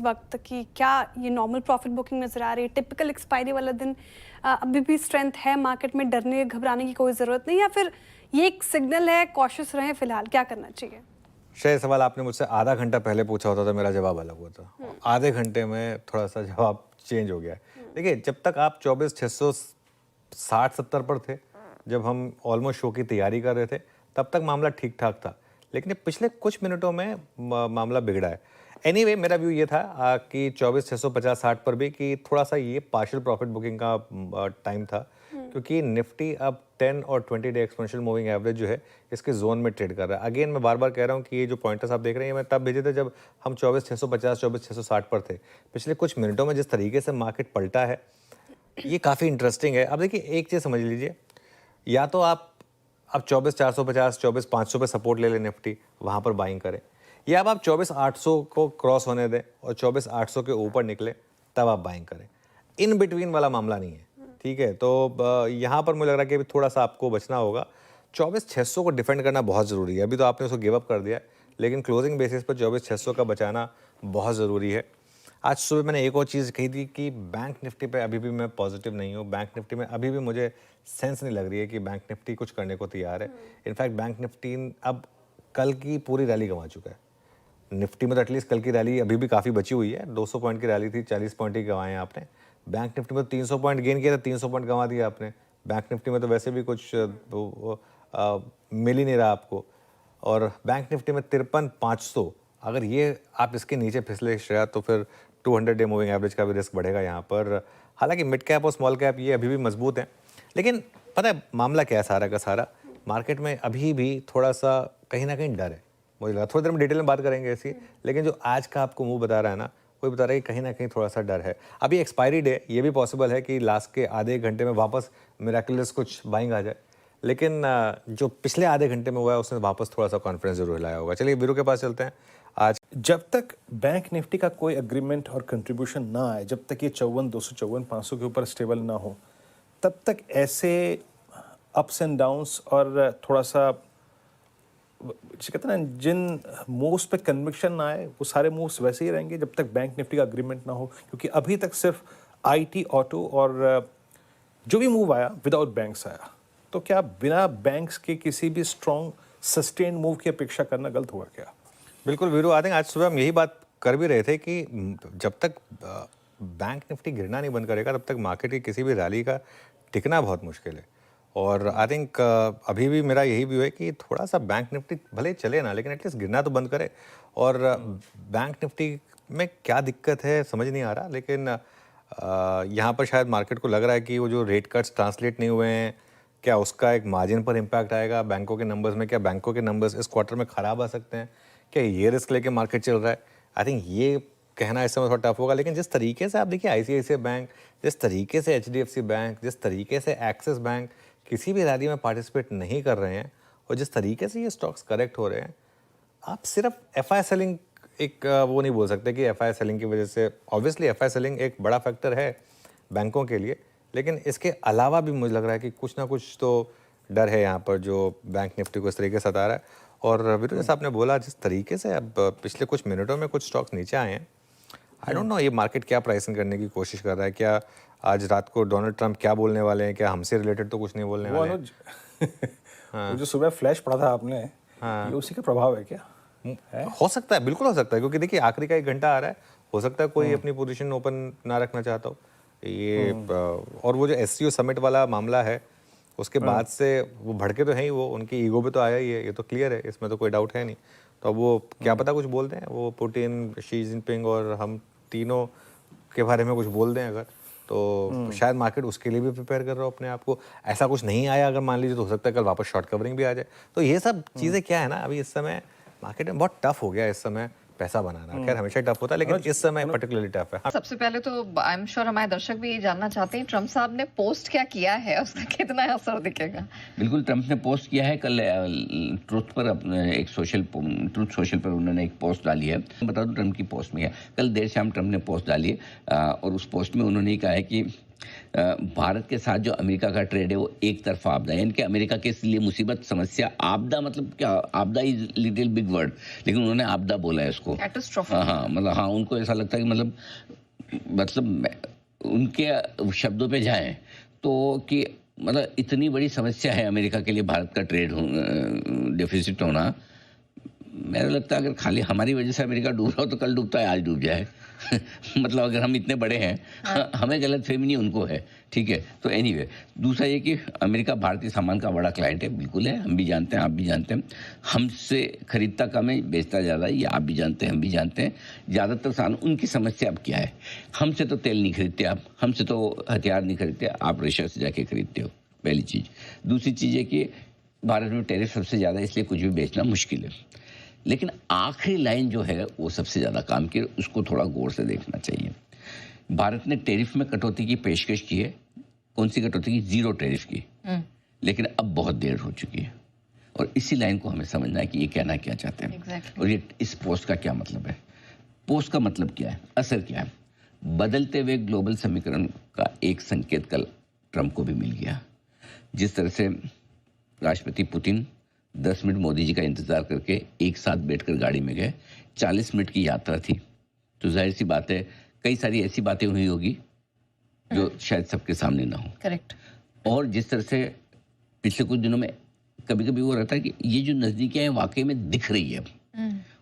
वक्त की क्या ये नॉर्मल प्रॉफिट बुकिंग नजर आ रही है? टिपिकल एक्सपायरी वाला दिन अभी भी स्ट्रेंथ है मार्केट में, डरने घबराने की कोई ज़रूरत नहीं, या फिर ये एक सिग्नल है कॉशियस रहें फिलहाल, क्या करना चाहिए? शायद सवाल आपने मुझसे आधा घंटा पहले पूछा होता तो मेरा जवाब अलग होता। आधे घंटे में थोड़ा सा जवाब चेंज हो गया है। देखिए, जब तक आप 24,660-70 पर थे, जब हम ऑलमोस्ट शो की तैयारी कर रहे थे, तब तक मामला ठीक ठाक था। लेकिन ये पिछले कुछ मिनटों में मामला बिगड़ा है। एनीवे, मेरा व्यू ये था कि 24,650-60 पर भी कि थोड़ा सा ये पार्शियल प्रॉफिट बुकिंग का टाइम था, क्योंकि निफ्टी अब 10 और 20 डे एक्सपोनेंशियल मूविंग एवरेज जो है इसके जोन में ट्रेड कर रहा है। अगेन मैं बार बार कह रहा हूँ कि ये जो पॉइंटर्स आप देख रहे हैं, मैं तब भेजे थे जब हम 24,650 24,660 पर थे। पिछले कुछ मिनटों में जिस तरीके से मार्केट पलटा है, ये काफ़ी इंटरेस्टिंग है। अब देखिए, एक चीज़ समझ लीजिए, या तो आप अब 24,450 24,500 पे सपोर्ट ले लें निफ्टी, वहाँ पर बाइंग करें, या अब आप 24,800 को क्रॉस होने दें और 24,800 के ऊपर निकले, तब आप बाइंग करें। इन बिटवीन वाला मामला नहीं है, ठीक है? तो यहाँ पर मुझे लग रहा है कि अभी थोड़ा सा आपको बचना होगा। 24,600 को डिफेंड करना बहुत ज़रूरी है। अभी तो आपने उसको गिव अप कर दिया है, लेकिन क्लोजिंग बेसिस पर 24,600 का बचाना बहुत ज़रूरी है। आज सुबह मैंने एक और चीज़ कही थी कि बैंक निफ्टी पे अभी भी मैं पॉजिटिव नहीं हूँ। बैंक निफ्टी में अभी भी मुझे सेंस नहीं लग रही है कि बैंक निफ्टी कुछ करने को तैयार है। इनफैक्ट बैंक निफ्टी अब कल की पूरी रैली गंवा चुका है। निफ्टी में तो एटलीस्ट कल की रैली अभी भी काफ़ी बची हुई है। 200 पॉइंट की रैली थी, 40 पॉइंट ही गंवाए हैं आपने। बैंक निफ्टी में तो 300 पॉइंट गेन किया था, 300 पॉइंट गंवा दिया आपने। बैंक निफ्टी में तो वैसे भी कुछ मिल ही नहीं रहा आपको। और बैंक निफ्टी में 53,500, अगर ये आप इसके नीचे फिसले श्रेया, तो फिर 200 डे मूविंग एवरेज का भी रिस्क बढ़ेगा यहाँ पर। हालांकि मिड कैप और स्मॉल कैप ये अभी भी मजबूत हैं, लेकिन पता है मामला क्या है सारा का सारा, मार्केट में अभी भी थोड़ा सा कहीं ना कहीं डर है। मुझे लगा थोड़ी देर में डिटेल में बात करेंगे ऐसी, लेकिन जो आज का आपको मूव बता रहा है ना, वही बता रहा है कि कहीं ना कहीं थोड़ा सा डर है। अभी एक्सपायरी डे, ये भी पॉसिबल है कि लास्ट के आधे घंटे में वापस मिराकुलस कुछ बाइंग आ जाए, लेकिन जो पिछले आधे घंटे में हुआ है उसने वापस थोड़ा सा कॉन्फिडेंस जरूर लाया होगा। चलिए वीरू के पास चलते हैं। आज जब तक बैंक निफ्टी का कोई एग्रीमेंट और कंट्रीब्यूशन ना आए, जब तक ये 54,200 54,500 के ऊपर स्टेबल ना हो, तब तक ऐसे अप्स एंड डाउन्स और थोड़ा सा जिसे कहते हैं ना, जिन मूव्स पे कन्विक्शन ना आए वो सारे मूव्स वैसे ही रहेंगे जब तक बैंक निफ्टी का एग्रीमेंट ना हो। क्योंकि अभी तक सिर्फ आईटी, ऑटो और जो भी मूव आया विदाउट बैंक्स आया। तो क्या बिना बैंक्स के किसी भी स्ट्रॉन्ग सस्टेन मूव की अपेक्षा करना गलत हुआ क्या? बिल्कुल वीरू, आई थिंक आज सुबह हम यही बात कर भी रहे थे कि जब तक बैंक निफ्टी गिरना नहीं बंद करेगा, तब तक मार्केट की किसी भी रैली का टिकना बहुत मुश्किल है। और आई थिंक अभी भी मेरा यही व्यू है कि थोड़ा सा बैंक निफ्टी भले ही चले ना, लेकिन एटलीस्ट गिरना तो बंद करे। और बैंक निफ्टी में क्या दिक्कत है समझ नहीं आ रहा, लेकिन यहाँ पर शायद मार्केट को लग रहा है कि वो जो रेट कट्स ट्रांसलेट नहीं हुए हैं, क्या उसका एक मार्जिन पर इम्पैक्ट आएगा बैंकों के नंबर्स में? क्या बैंकों के नंबर्स इस क्वार्टर में ख़राब आ सकते हैं? क्या ये रिस्क लेके मार्केट चल रहा है? आई थिंक ये कहना इस समय थोड़ा टफ होगा। लेकिन जिस तरीके से आप देखिए आईसीआईसीआई बैंक, जिस तरीके से एचडीएफसी बैंक, जिस तरीके से एक्सिस बैंक किसी भी रैली में पार्टिसिपेट नहीं कर रहे हैं, और जिस तरीके से ये स्टॉक्स करेक्ट हो रहे हैं, आप सिर्फ एफआई सेलिंग एक वो नहीं बोल सकते कि एफआई सेलिंग की वजह से। ऑब्वियसली एफआई सेलिंग एक बड़ा फैक्टर है बैंकों के लिए, लेकिन इसके अलावा भी मुझे लग रहा है कि कुछ ना कुछ तो डर है यहाँ पर जो बैंक निफ्टी को इस तरीके से सता रहा है। और वीरू, जैसा आपने बोला, जिस तरीके से अब पिछले कुछ मिनटों में कुछ स्टॉक्स नीचे आए हैं, आई डोंट नो ये मार्केट क्या प्राइसिंग करने की कोशिश कर रहा है। क्या आज रात को डोनाल्ड ट्रंप क्या बोलने वाले हैं? क्या हमसे रिलेटेड तो कुछ नहीं बोलने वाले हैं? वो जो सुबह फ्लैश पढ़ा था आपने, ये उसी का प्रभाव है क्या? हो सकता है, बिल्कुल हो सकता है, क्योंकि देखिए आखिरी का 1 घंटा आ रहा है, हो सकता है कोई अपनी पोजीशन ओपन ना रखना चाहता हो ये। और वो जो एससीओ समिट वाला मामला है, उसके बाद से वो भड़के तो हैं ही, वो उनकी ईगो पे तो आया ही है, ये तो क्लियर है, इसमें तो कोई डाउट है नहीं। तो अब वो क्या पता कुछ बोल दें, वो पुतिन, शी जिनपिंग और हम तीनों के बारे में कुछ बोल दें अगर, तो शायद मार्केट उसके लिए भी प्रिपेयर कर रहा हो अपने आप को। ऐसा कुछ नहीं आया अगर मान लीजिए, तो हो सकता है कल वापस शॉर्ट कवरिंग भी आ जाए। तो ये सब चीज़ें क्या है ना, अभी इस समय मार्केट में बहुत टफ हो गया इस समय पैसा बनाना। खैर हमेशा टफ होता है, लेकिन इस समय पर्टिकुलरली टफ है। सबसे पहले तो आई एम श्योर हमारे दर्शक भी ये जानना चाहते हैं, ट्रम्प साहब ने पोस्ट क्या किया है, उसका कितना असर दिखेगा? बिल्कुल, ट्रम्प ने पोस्ट किया है कल ट्रुथ पर, अपने एक ट्रुथ सोशल पर उन्होंने एक पोस्ट डाली है। बता दूं ट्रम्प की पोस्ट में है, कल देर शाम ट्रम्प ने पोस्ट डाली है और उस पोस्ट में उन्होंने कहा है कि भारत के साथ जो अमेरिका का ट्रेड है वो एक तरफा आपदा है, यानी कि अमेरिका के लिए मुसीबत, समस्या, आपदा मतलब क्या, आपदा इज लिटिल बिग वर्ड, लेकिन उन्होंने आपदा बोला है उसको। कैटास्ट्रोफिक। हाँ, मतलब हाँ, उनको ऐसा लगता है कि मतलब उनके शब्दों पे जाएं तो कि मतलब इतनी बड़ी समस्या है अमेरिका के लिए भारत का ट्रेड डेफिसिट होना। मेरा लगता है अगर खाली हमारी वजह से अमेरिका डूब रहा हो तो कल डूबता है, आज डूब जाए। मतलब अगर हम इतने बड़े हैं, हमें गलत फहमी नहीं, उनको है, ठीक है। तो एनीवे, दूसरा ये कि अमेरिका भारतीय सामान का बड़ा क्लाइंट है, बिल्कुल है, हम भी जानते हैं, आप भी जानते हैं। हमसे खरीदता कम है, बेचता ज़्यादा है, ये आप भी जानते हैं, हम भी जानते हैं। ज़्यादातर सामान, उनकी समस्या अब क्या है, हमसे तो तेल नहीं खरीदते आप, हमसे तो हथियार नहीं खरीदते, आप रशिया से जाके खरीदते हो, पहली चीज़। दूसरी चीज़ है कि भारत में टैरिफ सबसे ज़्यादा, इसलिए कुछ भी बेचना मुश्किल है। लेकिन आखिरी लाइन जो है वो सबसे ज़्यादा काम की, उसको थोड़ा गौर से देखना चाहिए। भारत ने टैरिफ में कटौती की पेशकश की है। कौन सी कटौती की? 0 टैरिफ की। लेकिन अब बहुत देर हो चुकी है, और इसी लाइन को हमें समझना है कि ये कहना क्या चाहते हैं। Exactly. और ये इस पोस्ट का क्या मतलब है, पोस्ट का मतलब क्या है, असर क्या है। बदलते हुए ग्लोबल समीकरण का एक संकेत कल ट्रंप को भी मिल गया। जिस तरह से राष्ट्रपति पुतिन 10 मिनट मोदी जी का इंतजार करके एक साथ बैठकर गाड़ी में गए, 40 मिनट की यात्रा थी, तो जाहिर सी बात है कई सारी ऐसी बातें हुई होगी जो शायद सबके सामने ना हो। करेक्ट। और जिस तरह से पिछले कुछ दिनों में कभी कभी वो रहता है कि ये जो नज़दीकियाँ हैं वाकई में दिख रही है।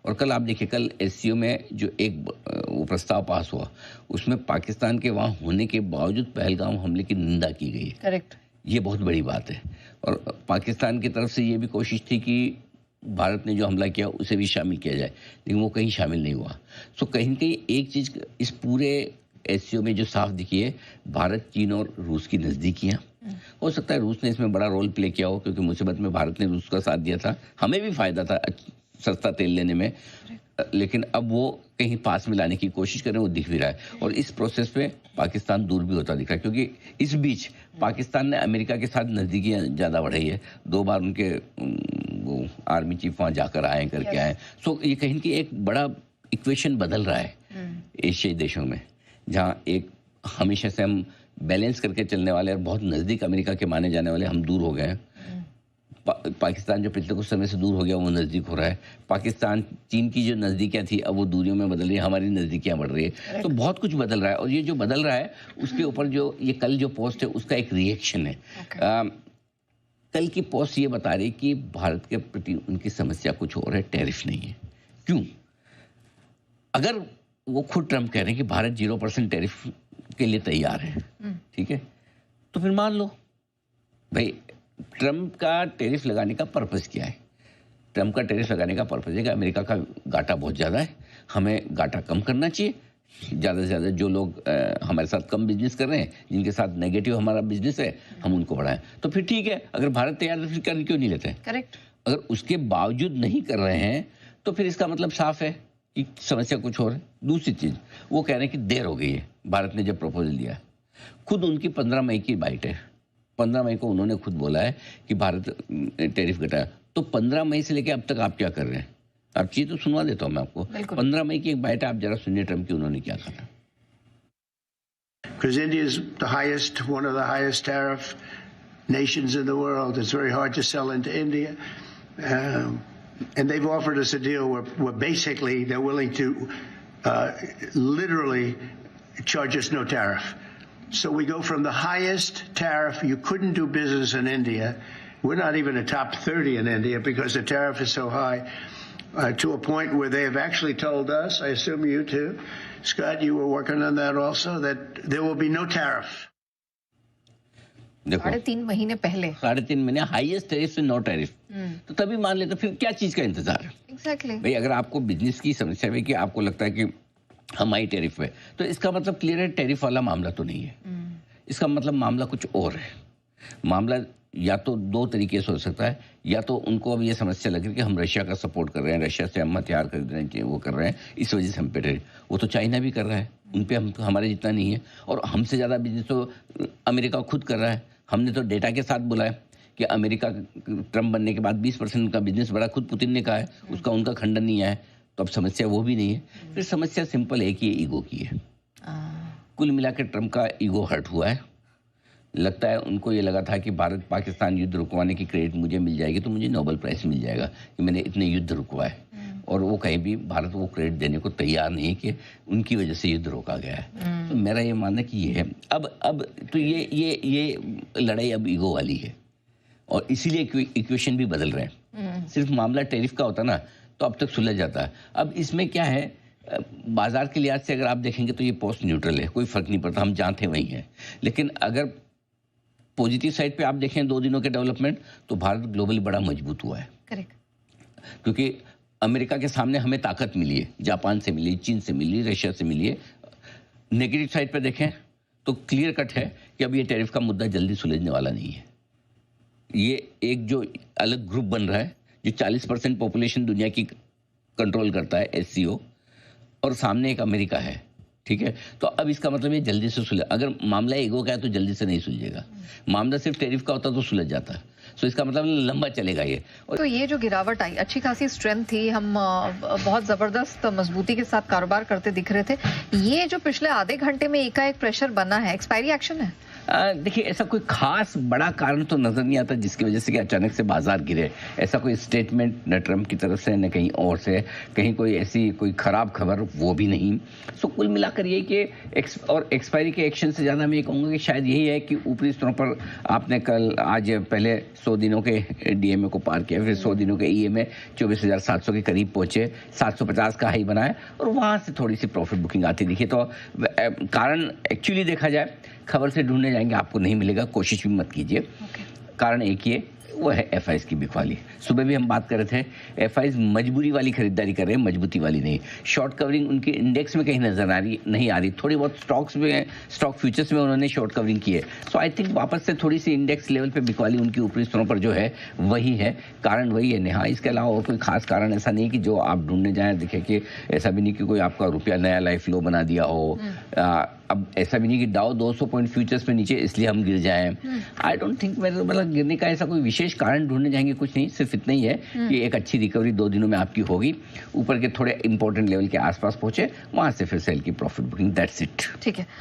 और कल आप देखिए, कल एससीओ में जो एक वो प्रस्ताव पास हुआ, उसमें पाकिस्तान के वहाँ होने के बावजूद पहलगाम हमले की निंदा की गई है। करेक्ट। ये बहुत बड़ी बात है। और पाकिस्तान की तरफ से ये भी कोशिश थी कि भारत ने जो हमला किया उसे भी शामिल किया जाए, लेकिन वो कहीं शामिल नहीं हुआ। सो कहीं न कहीं एक चीज़ इस पूरे एससीओ में जो साफ दिखी है, भारत, चीन और रूस की नज़दीकियाँ। हो सकता है रूस ने इसमें बड़ा रोल प्ले किया हो, क्योंकि मुसीबत में भारत ने रूस का साथ दिया था, हमें भी फ़ायदा था सस्ता तेल लेने में। लेकिन अब वो कहीं पास में लाने की कोशिश कर रहे हैं, वो दिख भी रहा है। और इस प्रोसेस में पाकिस्तान दूर भी होता दिख रहा है, क्योंकि इस बीच पाकिस्तान ने अमेरिका के साथ नज़दीकियाँ ज़्यादा बढ़ाई है। 2 बार उनके वो आर्मी चीफ वहाँ जाकर आए, करके आए। सो ये कहीं की एक बड़ा इक्वेशन बदल रहा है एशियाई देशों में, जहाँ एक हमेशा से हम बैलेंस करके चलने वाले और बहुत नज़दीक अमेरिका के माने जाने वाले हम दूर हो गए हैं। पाकिस्तान जो पिछले कुछ समय से दूर हो गया, वो नज़दीक हो रहा है। पाकिस्तान चीन की जो नज़दीकियाँ थी अब वो दूरियों में बदल रही है, हमारी नज़दीकियाँ बढ़ रही है। तो बहुत कुछ बदल रहा है, और ये जो बदल रहा है उसके ऊपर जो ये कल जो पोस्ट है उसका एक रिएक्शन है। कल की पोस्ट ये बता रही कि भारत के प्रति उनकी समस्या कुछ और है, टैरिफ नहीं है। क्यों? अगर वो खुद ट्रंप कह रहे हैं कि भारत 0% टैरिफ के लिए तैयार है, ठीक है, तो फिर मान लो भाई ट्रंप का टैरिफ लगाने का पर्पस क्या है। ट्रंप का टैरिफ लगाने का पर्पस है कि अमेरिका का घाटा बहुत ज़्यादा है, हमें घाटा कम करना चाहिए। ज़्यादा से ज़्यादा जो लोग हमारे साथ कम बिजनेस कर रहे हैं, जिनके साथ नेगेटिव हमारा बिजनेस है, हम उनको बढ़ाएं। तो फिर ठीक है, अगर भारत तैयार है फिर करने क्यों नहीं लेते हैं? करेक्ट। अगर उसके बावजूद नहीं कर रहे हैं तो फिर इसका मतलब साफ है कि समस्या कुछ और है। दूसरी चीज़, वो कह रहे हैं कि देर हो गई है। भारत ने जब प्रपोजल दिया, खुद उनकी 15 मई की बाइट है, 15 मई को उन्होंने खुद बोला है कि भारत टैरिफ घटाया। तो 15 मई से लेकर अब तक आप क्या कर रहे हैं? आप चीज़ तो सुनवा देता हूँ मैं आपको। 15 मई की एक बाइट आप जरा सुनिए ट्रंप की, उन्होंने क्या कहा। Because India is the highest, one of the highest tariff nations in the world. It's very hard to sell into India. And they've offered us a deal where basically they're willing to literally charge us no tariff. So we go from the highest tariff, you couldn't do business in India. We're not even a top 30 in India because the tariff is so high, to a point where they have actually told us, I assume you too, Scott, you were working on that also, that there will be no tariff. देखो 3.5 महीने पहले, 3.5 महीने highest tariff से no tariff, तो तभी मान लेते, फिर क्या चीज़ का इंतजार है? एग्जैक्टली। भाई अगर आपको बिजनेस की समस्या है कि आपको लगता है कि हम हाई टैरिफ है, तो इसका मतलब क्लियर है टैरिफ वाला मामला तो नहीं है। इसका मतलब मामला कुछ और है। मामला या तो 2 तरीके से हो सकता है, या तो उनको अब ये समस्या लग रही है कि हम रशिया का सपोर्ट कर रहे हैं, रशिया से हम हथियार खरीद रहे हैं, वो कर रहे हैं, इस वजह से हम पे टैरिफ। वो तो चाइना भी कर रहा है, उन पे हम हमारे जितना नहीं है, और हमसे ज़्यादा बिजनेस तो अमेरिका खुद कर रहा है। हमने तो डेटा के साथ बोला है कि अमेरिका ट्रंप बनने के बाद 20% का बिजनेस बढ़ा, खुद पुतिन ने कहा है, उसका उनका खंडन नहीं आया। तो अब समस्या वो भी नहीं है। फिर समस्या सिंपल है कि ये ईगो की है। कुल मिला के ट्रंप का ईगो हर्ट हुआ है, लगता है उनको ये लगा था कि भारत पाकिस्तान युद्ध रुकवाने की क्रेडिट मुझे मिल जाएगी तो मुझे नोबेल प्राइज़ मिल जाएगा कि मैंने इतने युद्ध रुकवाए, और वो कहीं भी भारत वो क्रेडिट देने को तैयार नहीं है कि उनकी वजह से युद्ध रोका गया है। तो मेरा ये मानना कि ये है अब तो ये लड़ाई अब ईगो वाली है, और इसीलिए इक्वेशन भी बदल रहे हैं। सिर्फ मामला टैरिफ का होता ना तो अब तक सुलझ जाता। अब इसमें क्या है, बाजार के लिहाज से अगर आप देखेंगे तो ये पोस्ट न्यूट्रल है, कोई फर्क नहीं पड़ता, हम जहाँ थे वहीं हैं। लेकिन अगर पॉजिटिव साइड पे आप देखें 2 दिनों के डेवलपमेंट, तो भारत ग्लोबली बड़ा मजबूत हुआ है। करेक्ट। क्योंकि अमेरिका के सामने हमें ताकत मिली है, जापान से मिली, चीन से मिली, रशिया से मिली है। नेगेटिव साइड पे देखें तो क्लियर कट है कि अब ये टैरिफ का मुद्दा जल्दी सुलझने वाला नहीं है। ये एक जो अलग ग्रुप बन रहा है जो 40% पॉपुलेशन दुनिया की कंट्रोल करता है, SCO, और सामने एक अमेरिका है, ठीक है। तो अब इसका मतलब ये जल्दी से सुलझ, अगर मामला ईगो का है तो जल्दी से नहीं सुलझेगा। मामला सिर्फ टैरिफ का होता तो सुलझ जाता। सो इसका मतलब लंबा चलेगा ये। और तो ये जो गिरावट आई, अच्छी खासी स्ट्रेंथ थी, हम बहुत जबरदस्त मजबूती के साथ कारोबार करते दिख रहे थे। ये जो पिछले आधे घंटे में एकाएक प्रेशर बना है, एक्सपायरी एक्शन है? देखिए, ऐसा कोई खास बड़ा कारण तो नजर नहीं आता जिसकी वजह से कि अचानक से बाजार गिरे। ऐसा कोई स्टेटमेंट न ट्रम्प की तरफ से न कहीं और से, कहीं कोई ऐसी कोई खराब खबर वो भी नहीं। सो कुल मिलाकर ये कि एक्सपायरी के एक्शन से ज़्यादा मैं ये कहूँगा कि शायद यही है कि ऊपरी स्तरों पर आपने आज पहले 100 दिनों के DMA को पार किया, फिर 100 दिनों के EMA 24,700 के करीब पहुंचे, 750 का हाई बनाया, और वहाँ से थोड़ी सी प्रॉफिट बुकिंग आती दिखी। तो कारण एक्चुअली देखा जाए खबर से ढूंढने जाएंगे आपको नहीं मिलेगा, कोशिश भी मत कीजिए। कारण एक ये वो है FIs की बिकवाली। सुबह भी हम बात कर रहे थे, FIs मजबूरी वाली खरीदारी कर रहे हैं, मजबूती वाली नहीं। शॉर्ट कवरिंग उनके इंडेक्स में कहीं नजर नहीं आ रही। थोड़ी बहुत स्टॉक फ्यूचर्स में उन्होंने शॉर्ट कवरिंग की है। सो आई थिंक वापस से थोड़ी सी इंडेक्स लेवल पे बिकवाली उनकी ऊपरी स्तरों पर जो है वही है, कारण वही है नेहा। इसके अलावा और कोई खास कारण ऐसा नहीं कि जो आप ढूंढने जाएं। देखिए कि ऐसा भी नहीं कि कोई आपका रुपया नया लाइफ लो बना दिया हो। अब ऐसा भी नहीं कि डाउ 200 पॉइंट फ्यूचर्स में नीचे इसलिए हम गिर जाएं। आई डोंट थिंक, मतलब गिरने का ऐसा कोई विशेष कारण ढूंढने जाएंगे कुछ नहीं। सिर्फ इतना ही है कि एक अच्छी रिकवरी 2 दिनों में आपकी होगी, ऊपर के थोड़े इंपॉर्टेंट लेवल के आसपास पहुंचे, वहां से फिर सेल की प्रॉफिट बुकिंग, दैट्स इट। ठीक है।